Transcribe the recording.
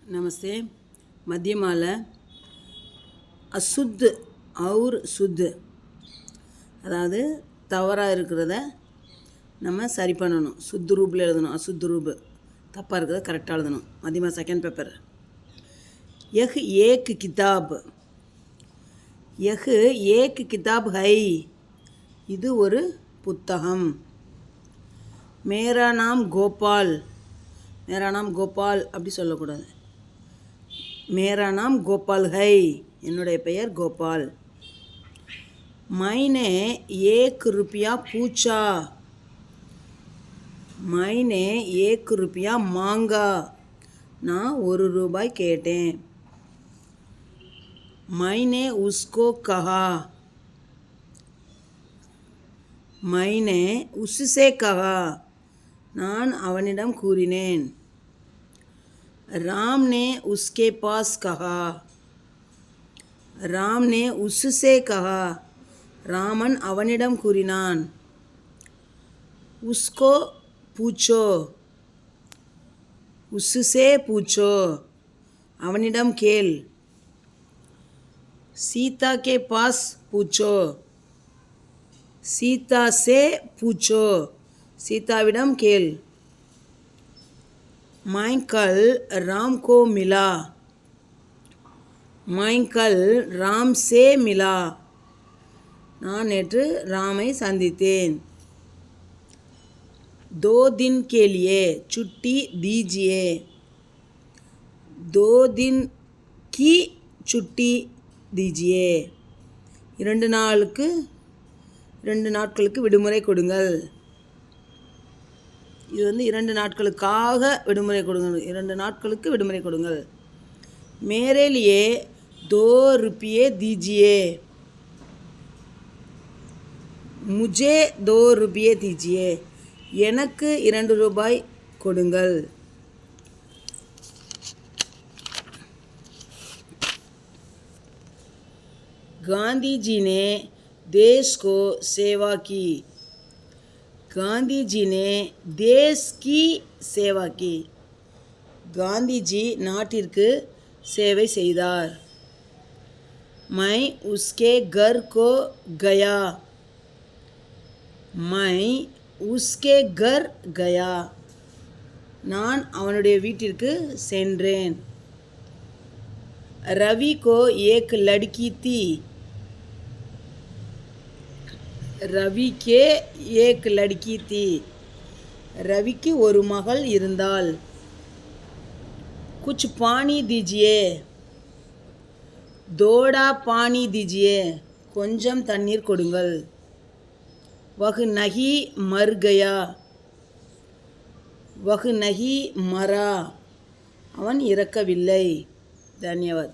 नमस्ते। मध्यमाल अशुद्ध और शुद्ध அதாவது தவறாக இருக்கிறத நம்ம சரி பண்ணணும். சுத்த ரூபில் எழுதணும், அசுத்த ரூபு தப்பாக இருக்கிறத கரெக்டாக எழுதணும். மதியமா செகண்ட் பேப்பர். யஹ் ஏக் கிதாப், யஹ் ஏக் கிதாப் ஹை, இது ஒரு புத்தகம். மேரா நாம் கோபால், மேரா நாம் கோபால் அப்படி சொல்லக்கூடாது. மேரா நாம் கோபால் ஹை, என்னுடைய பெயர் கோபால். मैंने 1 रुपया पूछा, मैंने 1 रुपया मांगा, நான் 1 ரூபாய் கேட்டேன். मैंने उसको कहा, मैंने उससे कहा, நான் அவனிடம் கூறினேன். राम ने उसके पास कहा, राम ने उससे कहा, ராமன் அவனிடம் கூறினான். उसको पूछो, उससे पूछो, அவனிடம் கேள். सीता के पास पूछो, सीता से पूछो, सीताविடம் கேள். मैं कल राम को मिला, मैं कल राम से मिला, நான் நேற்று ராமை சந்தித்தேன். 2 दिन के लिए छुट्टी दीजिए, 2 दिन की छुट्टी दीजिए, 2 நாட்களுக்கு விடுமுறை கொடுங்கள். இது வந்து 2 நாட்களுக்காக விடுமுறை கொடுங்கள், 2 நாட்களுக்கு விடுமுறை கொடுங்கள். मेरे लिए 2 रुपये दीजिए, मुझे 2 रुपये दीजिए, எனக்கு 2 ரூபாய் கொடுங்கள். गांधी जी ने देश को सेवा की, गांधी जी ने देश की सेवा की, காந்திஜி நாட்டிற்கு சேவை செய்தார். मैं उसके घर को गया, मैं उसके घर गया, நான் அவனுடைய வீட்டிற்கு சென்றேன். रवि को एक लड़की थी, रवि के एक लड़की थी, ரவிக்கு ஒரு மகள் இருந்தாள். कुछ पानी दीजिए, थोड़ा पानी दीजिए, கொஞ்சம் தண்ணீர் கொடுங்கள். वह नहीं मर गया, वह नहीं मरा, அவன் இறக்கவில்லை. धन्यवाद.